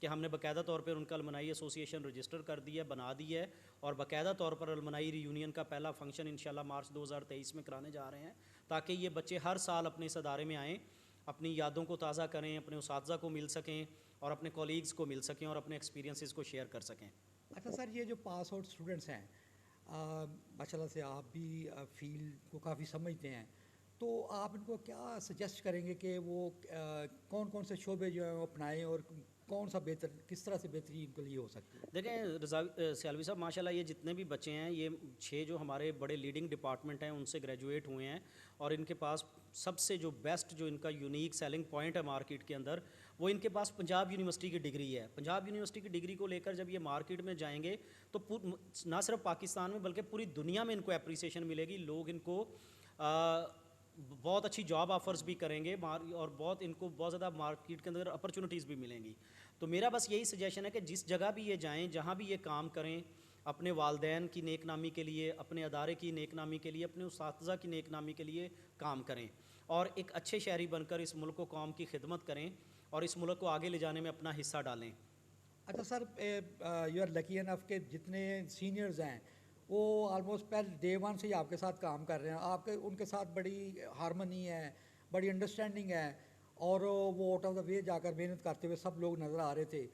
کہ ہم نے باقاعدہ طور پر ان کا المنائی ایسوسیشن رجسٹر کر دیا ہے, بنا دی ہے, اور باقاعدہ طور پر المنائی ری یونین کا پہلا فنکشن انشاءاللہ مارچ 2023 میں کرانے جا رہے ہیں, تاکہ یہ بچے ہر سال اپنے اس ادارے میں آئیں, اپنی یادوں کو تازہ کریں, اپنے اساتذہ کو مل سکیں اور اپنے کولیگز کو مل سکیں اور اپنے ایکسپیرینسز کو شیئر کر سکیں. اچھا سر, یہ جو پاس آؤٹ اسٹوڈنٹس ہیں, ماشاء اللہ سے آپ بھی فیلڈ کو کافی سمجھتے ہیں, تو آپ ان کو کیا سجیسٹ کریں گے کہ وہ کون کون سے شعبے جو ہیں وہ اپنائیں, اور کون سا بہتر, کس طرح سے بہتری ان کے لیے ہو سکتی ہے؟ دیکھیں سیالوی صاحب, ماشاءاللہ یہ جتنے بھی بچے ہیں, یہ 6 جو ہمارے بڑے لیڈنگ ڈپارٹمنٹ ہیں ان سے گریجویٹ ہوئے ہیں, اور ان کے پاس سب سے جو بیسٹ, جو ان کا یونیک سیلنگ پوائنٹ ہے مارکیٹ کے اندر, وہ ان کے پاس پنجاب یونیورسٹی کی ڈگری ہے. پنجاب یونیورسٹی کی ڈگری کو لے کر جب یہ مارکیٹ میں جائیں گے تو نہ صرف پاکستان میں بلکہ پوری دنیا میں ان کو اپریسیشن ملے گی. لوگ ان کو بہت اچھی جاب آفرز بھی کریں گے, اور بہت ان کو بہت زیادہ مارکیٹ کے اندر اپرچونیٹیز بھی ملیں گی. تو میرا بس یہی سجیشن ہے کہ جس جگہ بھی یہ جائیں, جہاں بھی یہ کام کریں, اپنے والدین کی نیک نامی کے لیے, اپنے ادارے کی نیک نامی کے لیے, اپنے اساتذہ کی نیک نامی کے لیے کام کریں, اور ایک اچھے شہری بن کر اس ملک و قوم کی خدمت کریں, اور اس ملک کو آگے لے جانے میں اپنا حصہ ڈالیں. اچھا سر, یو آر لکی انف کہ جتنے سینئرز ہیں وہ آلموسٹ پہلے ڈے ون سے ہی آپ کے ساتھ کام کر رہے ہیں, آپ کے ان کے ساتھ بڑی ہارمنی ہے, بڑی انڈرسٹینڈنگ ہے, اور وہ آؤٹ آف دا وے جا کر محنت کرتے ہوئے سب لوگ نظر آ رہے تھے,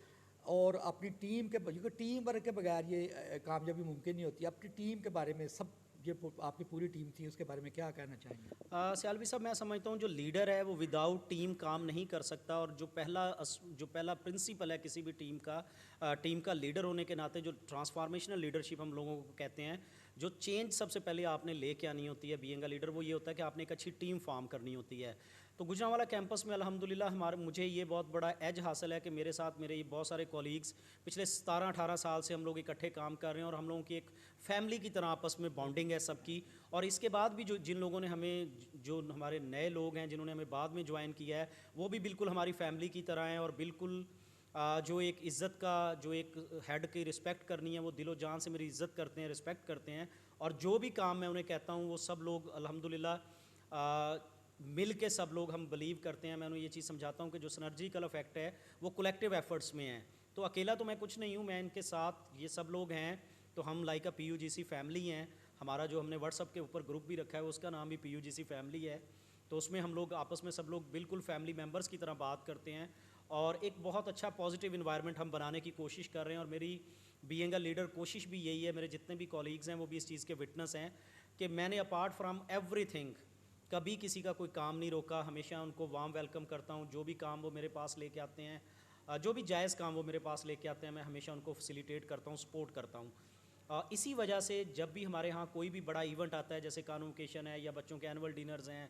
اور اپنی ٹیم کے, کیونکہ ٹیم ورک کے بغیر یہ کامیابی ممکن نہیں ہوتی. اپنی ٹیم کے بارے میں, سب جو آپ کی پوری ٹیم تھی اس کے بارے میں کیا کہنا چاہیں گے؟ سیالوی صاحب, میں سمجھتا ہوں جو لیڈر ہے وہ وداؤٹ ٹیم کام نہیں کر سکتا, اور جو پہلا پرنسپل ہے کسی بھی ٹیم کا لیڈر ہونے کے ناطے, جو ٹرانسفارمیشنل لیڈرشپ ہم لوگوں کو کہتے ہیں, جو چینج سب سے پہلے آپ نے لے کے آنی ہوتی ہے بینگ اے لیڈر, وہ یہ ہوتا ہے کہ آپ نے ایک اچھی ٹیم فارم کرنی ہوتی ہے. تو گجرانوالا کیمپس میں الحمدللہ مجھے یہ بہت بڑا ایج حاصل ہے کہ میرے ساتھ میرے یہ بہت سارے کولیگز پچھلے 17-18 سال سے ہم لوگ اکٹھے کام کر رہے ہیں, اور ہم لوگوں کی ایک فیملی کی طرح آپس میں بانڈنگ ہے سب کی. اور اس کے بعد بھی جن لوگوں نے ہمیں, جو ہمارے نئے لوگ ہیں جنہوں نے ہمیں بعد میں جوائن کیا ہے, وہ بھی بالکل ہماری فیملی کی طرح ہیں, اور بالکل جو ایک عزت کا, جو ایک ہیڈ کی رسپیکٹ کرنی ہے, وہ دل و جان سے میری عزت کرتے ہیں, رسپیکٹ کرتے ہیں, اور جو بھی کام میں انہیں کہتا ہوں وہ سب لوگ الحمدللہ مل کے سب لوگ ہم بلیو کرتے ہیں. میں انہیں یہ چیز سمجھاتا ہوں کہ جو سنرجیکل افیکٹ ہے وہ کولیکٹیو ایفرٹس میں ہے, تو اکیلا تو میں کچھ نہیں ہوں, میں ان کے ساتھ یہ سب لوگ ہیں, تو ہم لائک اے PUGC فیملی ہیں. ہمارا جو ہم نے واٹس ایپ کے اوپر گروپ بھی رکھا ہے اس کا نام بھی PUGC فیملی ہے, تو اس میں ہم لوگ آپس میں سب لوگ بالکل فیملی ممبرس کی طرح بات کرتے ہیں, اور ایک بہت اچھا پازیٹیو انوائرمنٹ ہم بنانے کی کوشش کر رہے ہیں. اور میری بینگ اے لیڈر کوشش بھی یہی ہے, میرے جتنے بھی کولیگز ہیں وہ بھی اس چیز کے وٹنس ہیں, کہ میں نے اپارٹ فرام ایوری تھنگ کبھی کسی کا کوئی کام نہیں روکا, ہمیشہ ان کو وارم ویلکم کرتا ہوں. جو بھی کام وہ میرے پاس لے کے آتے ہیں, جو بھی جائز کام وہ میرے پاس لے کے آتے ہیں, میں ہمیشہ ان کو فیسیلیٹیٹ کرتا ہوں, سپورٹ کرتا ہوں. اسی وجہ سے جب بھی ہمارے ہاں کوئی بھی بڑا ایونٹ آتا ہے, جیسے کانوکیشن ہے, یا بچوں کے اینول ڈنرز ہیں,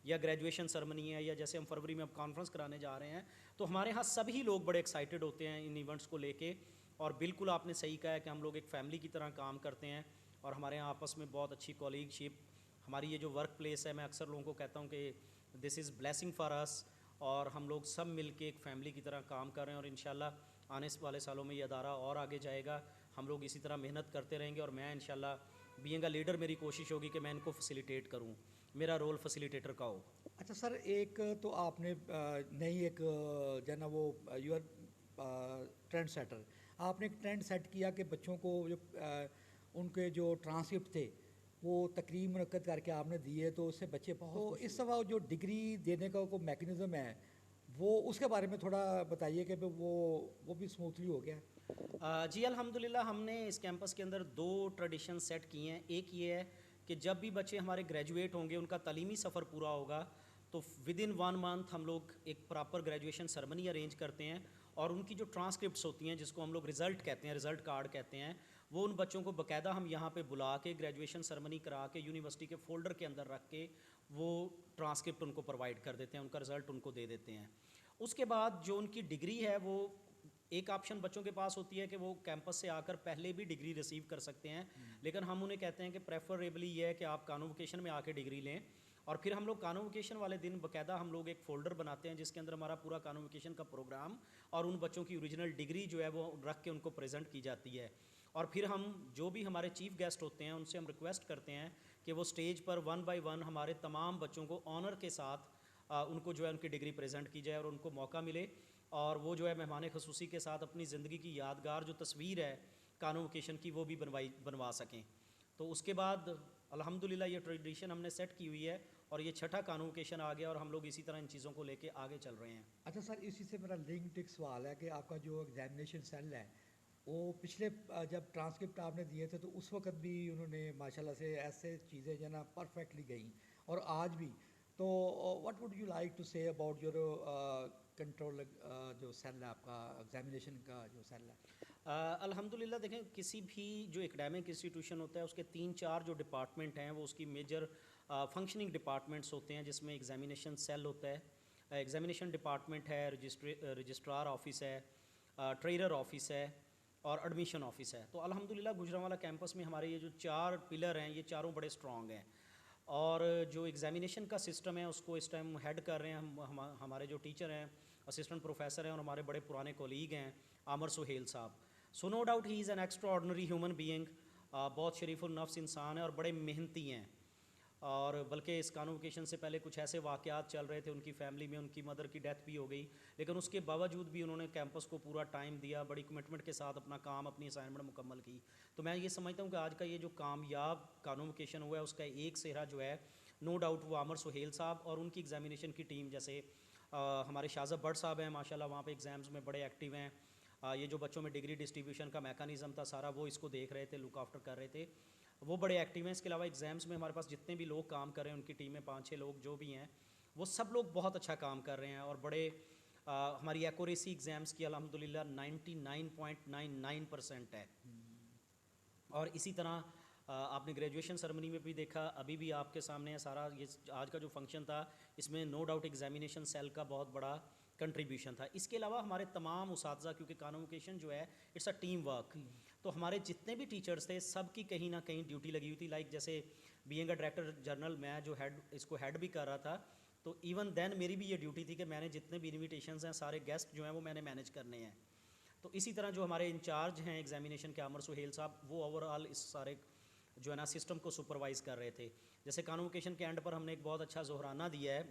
یا گریجویشن سرمنی ہے, یا جیسے ہم فروری میں اب کانفرنس کرانے جا رہے ہیں, تو ہمارے ہاں سبھی لوگ بڑے ایکسائٹیڈ ہوتے ہیں ان ایونٹس کو لے کے. اور بالکل آپ نے صحیح کہا ہے کہ ہم لوگ ایک فیملی کی طرح کام کرتے ہیں, اور ہمارے یہاں آپس میں بہت اچھی کولیگ شپ. ہماری یہ جو ورک پلیس ہے, میں اکثر لوگوں کو کہتا ہوں کہ دس از بلیسنگ فار اس, اور ہم لوگ سب مل کے ایک فیملی کی طرح کام کر رہے ہیں, اور انشاءاللہ آنے والے سالوں میں یہ ادارہ اور آگے جائے گا. ہم لوگ اسی طرح محنت کرتے رہیں گے, اور میں انشاءاللہ بینگ اے لیڈر میری کوشش ہوگی کہ میں ان کو فیسیلیٹیٹ کروں, میرا رول فیسیلیٹیٹر کا ہو. اچھا سر, ایک تو آپ نے نئی ایک جو ہے نا وہ یو آر ٹرینڈ سیٹر, آپ نے ایک ٹرینڈ سیٹ کیا کہ بچوں کو جو ان کے جو ٹرانسکرپٹ تھے وہ تقریب منعقد کر کے آپ نے دیے, تو اس سے بچے بہت. تو اس دفعہ جو ڈگری دینے کا کوئی میکینزم ہے, وہ اس کے بارے میں تھوڑا بتائیے کہ وہ بھی اسموتھلی ہو گیا. جی الحمدللہ, ہم نے اس کیمپس کے اندر 2 ٹریڈیشن سیٹ کیے ہیں. ایک یہ ہے کہ جب بھی بچے ہمارے گریجویٹ ہوں گے, ان کا تعلیمی سفر پورا ہوگا, تو ودن 1 منتھ ہم لوگ ایک پراپر گریجویشن سرمنی ارینج کرتے ہیں, اور ان کی جو ٹرانسکرپٹس ہوتی ہیں, جس کو ہم لوگ رزلٹ کہتے ہیں, رزلٹ کارڈ کہتے ہیں, وہ ان بچوں کو باقاعدہ ہم یہاں پہ بلا کے گریجویشن سرمنی کرا کے یونیورسٹی کے فولڈر کے اندر رکھ کے وہ ٹرانسکرپٹ ان کو پرووائڈ کر دیتے ہیں, ان کا رزلٹ ان کو دے دیتے ہیں. اس کے بعد جو ان کی ڈگری ہے, وہ ایک آپشن بچوں کے پاس ہوتی ہے کہ وہ کیمپس سے آ کر پہلے بھی ڈگری ریسیو کر سکتے ہیں, لیکن ہم انہیں کہتے ہیں کہ پریفریبلی یہ ہے کہ آپ کانووکیشن میں آ کے ڈگری لیں. اور پھر ہم لوگ کانووکیشن والے دن باقاعدہ ہم لوگ ایک فولڈر بناتے ہیں جس کے اندر ہمارا پورا کانووکیشن کا پروگرام اور ان بچوں کی اوریجنل ڈگری جو ہے وہ رکھ کے ان کو پریزنٹ کی جاتی ہے. اور پھر ہم جو بھی ہمارے چیف گیسٹ ہوتے ہیں ان سے ہم ریکویسٹ کرتے ہیں کہ وہ اسٹیج پر 1 بائی 1 ہمارے تمام بچوں کو آنر کے ساتھ ان کو جو ہے ان کی ڈگری پریزنٹ کی جائے اور ان کو موقع ملے اور وہ جو ہے مہمان خصوصی کے ساتھ اپنی زندگی کی یادگار جو تصویر ہے کانووکیشن کی وہ بھی بنوا سکیں. تو اس کے بعد الحمدللہ یہ ٹریڈیشن ہم نے سیٹ کی ہوئی ہے اور یہ چھٹا کانووکیشن آ گیا اور ہم لوگ اسی طرح ان چیزوں کو لے کے آگے چل رہے ہیں. اچھا سر، اسی سے میرا لنکڈ ایک سوال ہے کہ آپ کا جو ایگزامینیشن سیل ہے وہ پچھلے جب ٹرانسکرپٹ آپ نے دیے تھے تو اس وقت بھی انہوں نے ماشاءاللہ سے ایسے چیزیں جو ہے نا پرفیکٹلی گئیں اور آج بھی. تو what would you like to say about your control جو سیل ہے آپ کا ایگزامینیشن کا جو سیل ہے؟ الحمدللہ دیکھیں کسی بھی جو اکیڈیمک انسٹیٹیوشن ہوتا ہے اس کے 3-4 جو ڈپارٹمنٹ ہیں وہ اس کی میجر فنکشننگ ڈپارٹمنٹس ہوتے ہیں جس میں ایگزامینیشن سیل ہوتا ہے. ایگزامینیشن ڈپارٹمنٹ ہے, رجسٹرار آفس ہے, ٹریرر آفس ہے اور ایڈمیشن آفس ہے. تو الحمدللہ گوجرانوالا کیمپس میں ہمارے یہ جو 4 پلر ہیں یہ چاروں بڑے اسٹرانگ ہیں اور جو ایگزامینیشن کا سسٹم ہے اس کو اس ٹائم ہیڈ کر رہے ہیں ہمارے جو ٹیچر ہیں, اسسٹنٹ پروفیسر ہیں اور ہمارے بڑے پرانے کولیگ ہیں عامر سہیل صاحب. So no doubt he is an extraordinary human being. بہت شریف النفس انسان ہے اور بڑے محنتی ہیں اور بلکہ اس کانووکیشن سے پہلے کچھ ایسے واقعات چل رہے تھے ان کی فیملی میں, ان کی مدر کی ڈیتھ بھی ہو گئی, لیکن اس کے باوجود بھی انہوں نے کیمپس کو پورا ٹائم دیا, بڑی کمٹمنٹ کے ساتھ اپنا کام اپنی اسائنمنٹ مکمل کی. تو میں یہ سمجھتا ہوں کہ آج کا یہ جو کامیاب کانووکیشن ہوا ہے اس کا ایک سہرا جو ہے نو ڈاؤٹ وہ عامر سہیل صاحب اور ان کی ایگزامینیشن کی ٹیم, جیسے ہمارے شاہزب بٹ صاحب ہیں ماشاءاللہ وہاں پہ ایگزامز میں بڑے ایکٹیو ہیں. یہ جو بچوں میں ڈگری ڈسٹریبیوشن کا میکانزم تھا سارا وہ اس کو دیکھ رہے تھے, لک آفٹر کر رہے تھے, وہ بڑے ایکٹیو ہیں. اس کے علاوہ ایگزامس میں ہمارے پاس جتنے بھی لوگ کام کر رہے ہیں ان کی ٹیم میں 5-6 لوگ جو بھی ہیں وہ سب لوگ بہت اچھا کام کر رہے ہیں اور بڑے ہماری ایکوریسی ایگزامس کی الحمدللہ 99.99% ہے. اور اسی طرح آپ نے گریجویشن سرمنی میں بھی دیکھا, ابھی بھی آپ کے سامنے ہے سارا. یہ آج کا جو فنکشن تھا اس میں نو ڈاؤٹ ایگزامینیشن سیل کا بہت بڑا کنٹریبیوشن تھا. اس کے علاوہ ہمارے تمام اساتذہ, کیونکہ کانووکیشن جو ہے اٹس اے ٹیم ورک, تو ہمارے جتنے بھی ٹیچرس تھے سب کی کہیں نہ کہیں ڈیوٹی لگی ہوئی تھی. لائک جیسے بینگ اے ڈائریکٹر جنرل میں جو اس کو ہیڈ بھی کر رہا تھا, تو ایون دین میری بھی یہ ڈیوٹی تھی کہ میں نے جتنے بھی انویٹیشنز ہیں سارے گیسٹ جو ہیں وہ میں نے مینیج کرنے ہیں. تو اسی طرح جو ہمارے انچارج ہیں ایگزامینیشن کے عامر سہیل صاحب, وہ اوور آل اس سارے جو ہے نا سسٹم کو سپروائز کر رہے تھے. جیسے کانووکیشن کے اینڈ پر ہم نے ایک بہت اچھا ظہرانہ دیا ہے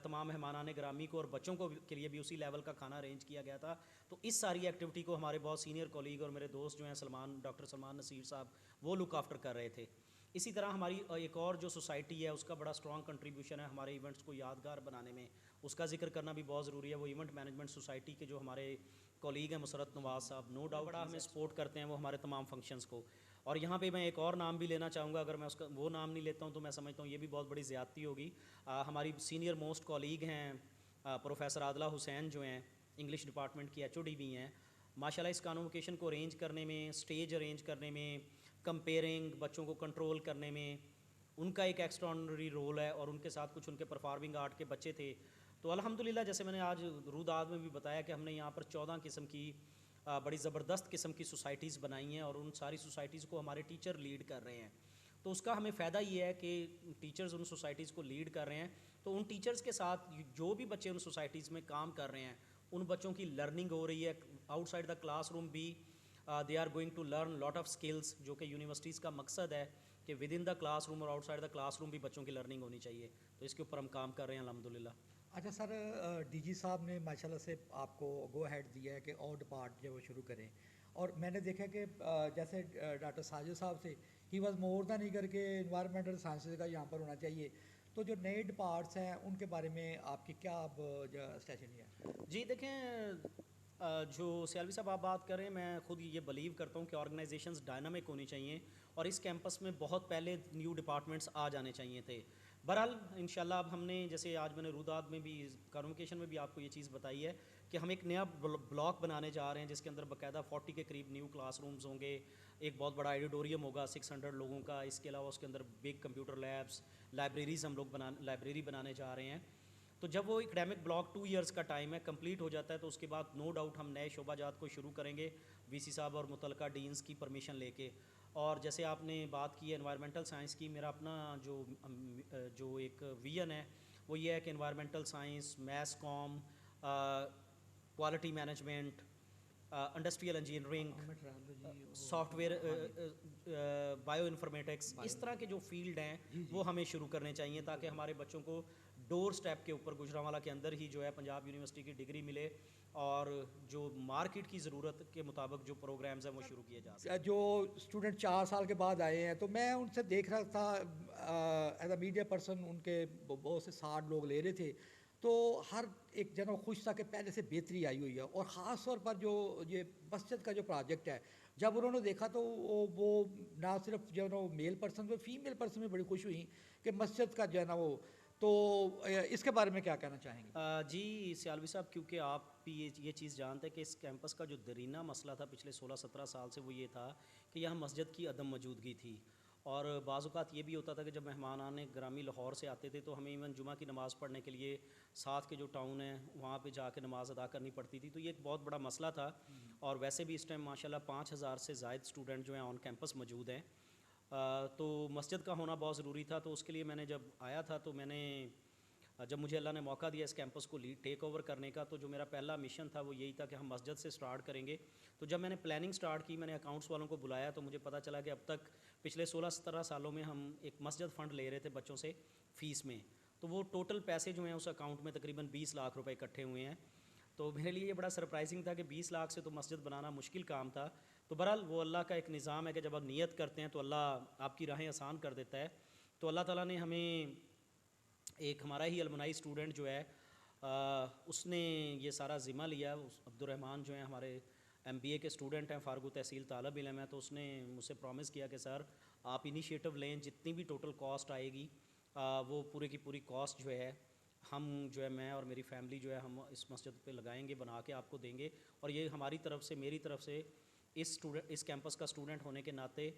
تمام مہمانان گرامی کو, اور بچوں کو کے لیے بھی اسی لیول کا کھانا ارینج کیا گیا تھا. تو اس ساری ایکٹیویٹی کو ہمارے بہت سینئر کولیگ اور میرے دوست جو ہیں ڈاکٹر سلمان نصیر صاحب وہ لک آفٹر کر رہے تھے. اسی طرح ہماری ایک اور جو سوسائٹی ہے اس کا بڑا اسٹرانگ کنٹریبیوشن ہے ہمارے ایونٹس کو یادگار بنانے میں, اس کا ذکر کرنا بھی بہت ضروری ہے. وہ ایونٹ مینجمنٹ سوسائٹی کے جو ہمارے کولیگ ہیں مسرت نواز صاحب, نو ڈاؤٹ بڑا ہمیں سپورٹ کرتے ہیں وہ ہمارے تمام فنکشنز کو. اور یہاں پہ میں ایک اور نام بھی لینا چاہوں گا, اگر میں اس کا وہ نام نہیں لیتا ہوں تو میں سمجھتا ہوں یہ بھی بہت بڑی زیادتی ہوگی. ہماری سینئر موسٹ کولیگ ہیں پروفیسر عادلہ حسین جو ہیں انگلش ڈپارٹمنٹ کی HOD بھی ہیں. ماشاءاللہ اس کانووکیشن کو ارینج کرنے میں, اسٹیج ارینج کرنے میں, کمپیئرنگ, بچوں کو کنٹرول کرنے میں ان کا ایک ایکسٹراڈنری رول ہے. اور ان کے ساتھ کچھ ان کے پرفارمنگ آرٹ کے بچے تھے. تو الحمدللہ جیسے میں نے آج روداد میں بھی بتایا کہ ہم نے یہاں پر 14 قسم کی بڑی زبردست قسم کی سوسائٹیز بنائی ہیں اور ان ساری سوسائٹیز کو ہمارے ٹیچر لیڈ کر رہے ہیں. تو اس کا ہمیں فائدہ یہ ہے کہ ٹیچرز ان سوسائٹیز کو لیڈ کر رہے ہیں, تو ان ٹیچرز کے ساتھ جو بھی بچے ان سوسائٹیز میں کام کر رہے ہیں ان بچوں کی لرننگ ہو رہی ہے. Outside the classroom بھی they are going to learn lot of skills, جو کہ یونیورسٹیز کا مقصد ہے کہ with in the class room اور out side the classroom بھی بچوں کی لرننگ ہونی چاہیے. تو اس کے اوپر ہم کام کر رہے ہیں الحمدللہ. اچھا سر, DG صاحب نے ماشاءاللہ سے آپ کو گو ہیڈ دیا ہے کہ اور ڈپارٹ جو وہ شروع کریں, اور میں نے دیکھا کہ جیسے ڈاکٹر ساجد صاحب سے he was more than eager کہ انوائرمنٹل سائنسز کا یہاں پر ہونا چاہیے. تو جو نئے ڈپارٹس ہیں ان کے بارے میں آپ کی کیا اب اسٹیشنری ہے؟ جی دیکھیں, جو سیالوی صاحب آپ بات کر رہے ہیں میں خود یہ بلیو کرتا ہوں کہ آرگنائزیشنز ڈائنامک ہونی چاہیے اور اس کیمپس میں بہت پہلے نیو ڈپارٹمنٹس آ جانے چاہیے تھے. بہرحال انشاءاللہ اب ہم نے, جیسے آج میں نے روداد میں بھی کانووکیشن میں بھی آپ کو یہ چیز بتائی ہے کہ ہم ایک نیا بلاک بنانے جا رہے ہیں جس کے اندر باقاعدہ 40 کے قریب نیو کلاس رومز ہوں گے, ایک بہت بڑا ایڈیٹوریم ہوگا 600 لوگوں کا. اس کے علاوہ اس کے اندر بگ کمپیوٹر لیبس, لائبریریز ہم لوگ لائبریری بنانے جا رہے ہیں. تو جب وہ اکیڈیمک بلاک 2 ایئرس کا ٹائم ہے کمپلیٹ ہو جاتا ہے تو اس کے بعد نو ڈاؤٹ ہم نئے شعبہ جات کو شروع کریں گے VC صاحب اور متعلقہ ڈینس کی پرمیشن لے کے. اور جیسے آپ نے بات کی ہے انوائرمنٹل سائنس کی, میرا اپنا جو ایک ویژن ہے وہ یہ ہے کہ environmental science, mass comm, quality management, industrial engineering, software, bioinformatics, اس طرح کے جو فیلڈ ہیں وہ ہمیں شروع کرنے چاہیے تاکہ ہمارے بچوں کو ڈور سٹیپ کے اوپر گجرانوالہ کے اندر ہی جو ہے پنجاب یونیورسٹی کی ڈگری ملے اور جو مارکیٹ کی ضرورت کے مطابق جو پروگرامز ہیں وہ شروع کیے جا سکیں. جو اسٹوڈنٹ 4 سال کے بعد آئے ہیں تو میں ان سے دیکھ رہا تھا ایز اے میڈیا پرسن، ان کے بہت سے 60 لوگ لے رہے تھے، تو ہر ایک جنوں خوش تھا کہ پہلے سے بہتری آئی ہوئی ہے. اور خاص طور پر جو یہ مسجد کا جو پروجیکٹ ہے، جب انہوں نے دیکھا تو وہ نہ صرف جو ہے نا میل پرسن میں، فیمیل پرسن میں بڑی خوش ہوئی کہ مسجد کا جو ہے نا وہ. تو اس کے بارے میں کیا کہنا چاہیں گے؟ جی سیالوی صاحب، کیونکہ آپ بھی یہ چیز جانتے ہیں کہ اس کیمپس کا جو دیرینہ مسئلہ تھا پچھلے 16-17 سال سے، وہ یہ تھا کہ یہاں مسجد کی عدم موجودگی تھی. اور بعض اوقات یہ بھی ہوتا تھا کہ جب مہمان گرامی لاہور سے آتے تھے تو ہمیں ایون جمعہ کی نماز پڑھنے کے لیے ساتھ کے جو ٹاؤن ہیں وہاں پہ جا کے نماز ادا کرنی پڑتی تھی. تو یہ ایک بہت بڑا مسئلہ تھا. اور ویسے بھی اس ٹائم ماشاءاللہ 5000 سے زائد اسٹوڈنٹ جو ہیں آن کیمپس موجود ہیں. تو مسجد کا ہونا بہت ضروری تھا. تو اس کے لیے میں نے جب آیا تھا تو جب مجھے اللہ نے موقع دیا اس کیمپس کو ٹیک اوور کرنے کا، تو جو میرا پہلا مشن تھا وہ یہی تھا کہ ہم مسجد سے سٹارٹ کریں گے. تو جب میں نے پلاننگ سٹارٹ کی، میں نے اکاؤنٹس والوں کو بلایا، تو مجھے پتہ چلا کہ اب تک پچھلے 16-17 سالوں میں ہم ایک مسجد فنڈ لے رہے تھے بچوں سے فیس میں. تو وہ ٹوٹل پیسے جو ہیں اس اکاؤنٹ میں تقریباً 20 لاکھ روپے اکٹھے ہوئے ہیں. تو میرے لیے یہ بڑا سرپرائزنگ تھا کہ 20 لاکھ سے تو مسجد بنانا مشکل کام تھا. تو بہرحال وہ اللہ کا ایک نظام ہے کہ جب آپ نیت کرتے ہیں تو اللہ آپ کی راہیں آسان کر دیتا ہے. تو اللہ تعالیٰ نے ہمیں ایک ہمارا ہی المنائی اسٹوڈنٹ جو ہے اس نے یہ سارا ذمہ لیا. عبد الرحمن جو ہیں ہمارے MBA کے اسٹوڈنٹ ہیں، فارغ التحصیل طالب علم ہے. تو اس نے مجھ سے پرومس کیا کہ سر آپ انیشیٹو لیں، جتنی بھی ٹوٹل کاسٹ آئے گی وہ پورے کی پوری کاسٹ جو ہے ہم جو ہے میں اور میری فیملی جو ہے ہم اس مسجد پہ لگائیں گے، بنا کے آپ کو دیں گے. اور یہ ہماری طرف سے، میری طرف سے اس کیمپس کا اسٹوڈنٹ ہونے کے ناطے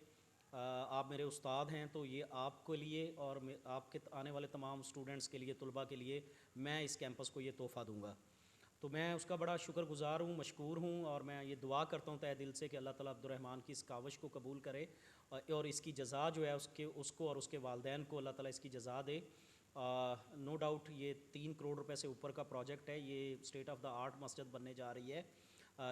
آپ میرے استاد ہیں، تو یہ آپ کے لیے اور آپ کے آنے والے تمام اسٹوڈنٹس کے لیے، طلباء کے لیے میں اس کیمپس کو یہ تحفہ دوں گا. تو میں اس کا بڑا شکر گزار ہوں، مشکور ہوں. اور میں یہ دعا کرتا ہوں تہ دل سے کہ اللہ تعالیٰ عبد الرحمن کی اس کاوش کو قبول کرے اور اس کی جزا جو ہے اس کو اور اس کے والدین کو اللہ تعالیٰ اس کی جزا دے. نو ڈاؤٹ یہ 3 کروڑ روپے سے اوپر کا پروجیکٹ ہے. یہ اسٹیٹ آف دا آرٹ مسجد بننے جا رہی ہے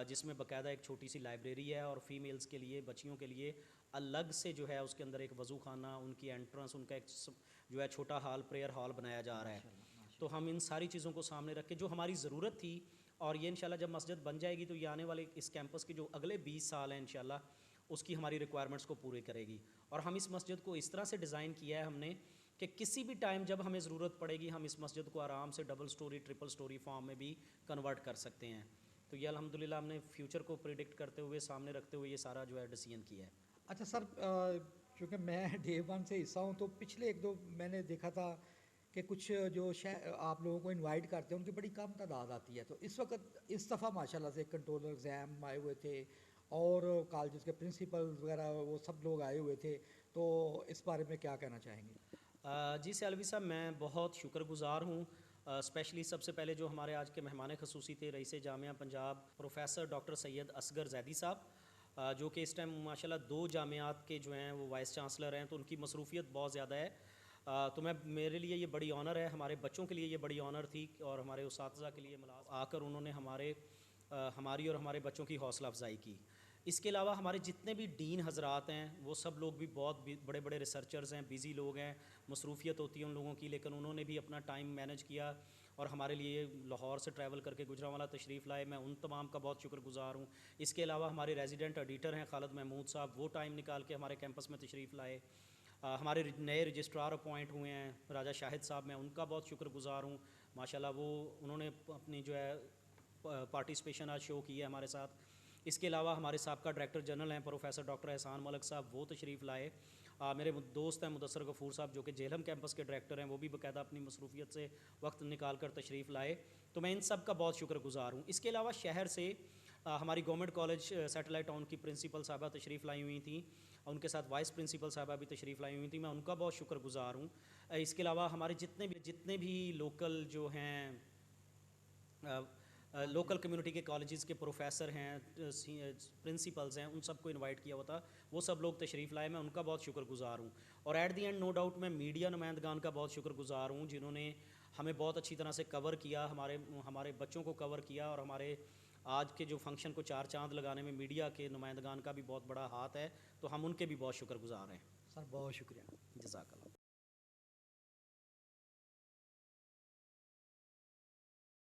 جس میں باقاعدہ ایک چھوٹی سی لائبریری ہے اور فیمیلز کے لیے، بچیوں کے لیے الگ سے جو ہے اس کے اندر ایک وضو خانہ، ان کی انٹرنس، ان کا ایک جو ہے چھوٹا ہال، پریئر ہال بنایا جا رہا ہے. تو ہم ان ساری چیزوں کو سامنے رکھ کے جو ہماری ضرورت تھی، اور یہ انشاءاللہ جب مسجد بن جائے گی تو یہ آنے والے اس کیمپس کے جو اگلے 20 سال ہیں انشاءاللہ اس کی ہماری ریکوائرمنٹس کو پورے کرے گی. اور ہم اس مسجد کو اس طرح سے ڈیزائن کیا ہے ہم نے کہ کسی بھی ٹائم جب ہمیں ضرورت پڑے گی ہم اس مسجد کو آرام سے double story, triple story form میں بھی کنورٹ کر سکتے ہیں. تو یہ الحمدللہ ہم نے فیوچر کو پریڈکٹ کرتے ہوئے، سامنے رکھتے ہوئے یہ سارا جو ہے ڈیسیژن کیا ہے. اچھا سر، چونکہ میں ڈے 1 سے حصہ ہوں تو پچھلے 1-2 میں نے دیکھا تھا کہ کچھ جو آپ لوگوں کو انوائٹ کرتے ہیں ان کی بڑی کم تعداد آتی ہے. تو اس وقت اس دفعہ ماشاءاللہ سے کنٹرولر ایگزام آئے ہوئے تھے اور کالجز کے پرنسپل وغیرہ وہ سب لوگ آئے ہوئے تھے. تو اس بارے میں کیا کہنا چاہیں گے؟ جی سیالوی صاحب، میں بہت شکر گزار ہوں. اسپیشلی سب سے پہلے جو ہمارے آج کے مہمان خصوصی تھے، رئیس جامعہ پنجاب پروفیسر ڈاکٹر سید اصغر زیدی صاحب، جو کہ اس ٹائم ماشاءاللہ 2 جامعات کے جو ہیں وہ وائس چانسلر ہیں. تو ان کی مصروفیت بہت زیادہ ہے. تو میرے لیے یہ بڑی آنر ہے، ہمارے بچوں کے لیے یہ بڑی آنر تھی اور ہمارے اساتذہ کے لیے آ کر انہوں نے ہماری اور ہمارے بچوں کی حوصلہ افزائی کی. اس کے علاوہ ہمارے جتنے بھی ڈین حضرات ہیں وہ سب لوگ بھی بہت بڑے بڑے ریسرچرز ہیں، بیزی لوگ ہیں، مصروفیت ہوتی ہے ان لوگوں کی، لیکن انہوں نے بھی اپنا ٹائم مینیج کیا اور ہمارے لیے لاہور سے ٹریول کر کے گجرانوالہ تشریف لائے. میں ان تمام کا بہت شکر گزار ہوں. اس کے علاوہ ہمارے ریزیڈنٹ ایڈیٹر ہیں خالد محمود صاحب، وہ ٹائم نکال کے ہمارے کیمپس میں تشریف لائے. ہمارے نئے رجسٹرار اپوائنٹ ہوئے ہیں راجہ شاہد صاحب، میں ان کا بہت شکر گزار ہوں. ماشاءاللہ انہوں نے اپنی جو ہے پارٹیسپیشن آج شو کی ہے ہمارے ساتھ. اس کے علاوہ ہمارے سابقہ ڈائریکٹر جنرل ہیں پروفیسر ڈاکٹر احسان ملک صاحب، وہ تشریف لائے. میرے دوست ہیں مدثر غفور صاحب جو کہ جہلم کیمپس کے ڈائریکٹر ہیں، وہ بھی باقاعدہ اپنی مصروفیت سے وقت نکال کر تشریف لائے. تو میں ان سب کا بہت شکر گزار ہوں. اس کے علاوہ شہر سے ہماری گورنمنٹ کالج سیٹلائٹ ٹاؤن کی پرنسپل صاحبہ تشریف لائی ہوئی تھیں، ان کے ساتھ وائس پرنسپل صاحبہ بھی تشریف لائی ہوئی تھیں. میں ان کا بہت شکر گزار ہوں. اس کے علاوہ ہمارے جتنے بھی لوکل جو ہیں لوکل کمیونٹی کے کالجز کے پروفیسر ہیں، پرنسپلز ہیں، ان سب کو انوائٹ کیا ہوا تھا، وہ سب لوگ تشریف لائے. میں ان کا بہت شکر گزار ہوں. اور at the end no doubt میں میڈیا نمائندگان کا بہت شکر گزار ہوں جنہوں نے ہمیں بہت اچھی طرح سے کور کیا، ہمارے بچوں کو کور کیا. اور ہمارے آج کے جو فنکشن کو 4 چاند لگانے میں میڈیا کے نمائندگان کا بھی بہت بڑا ہاتھ ہے. تو ہم ان کے بھی بہت شکر گزار ہیں. سر بہت شکریہ. جزاک اللہ.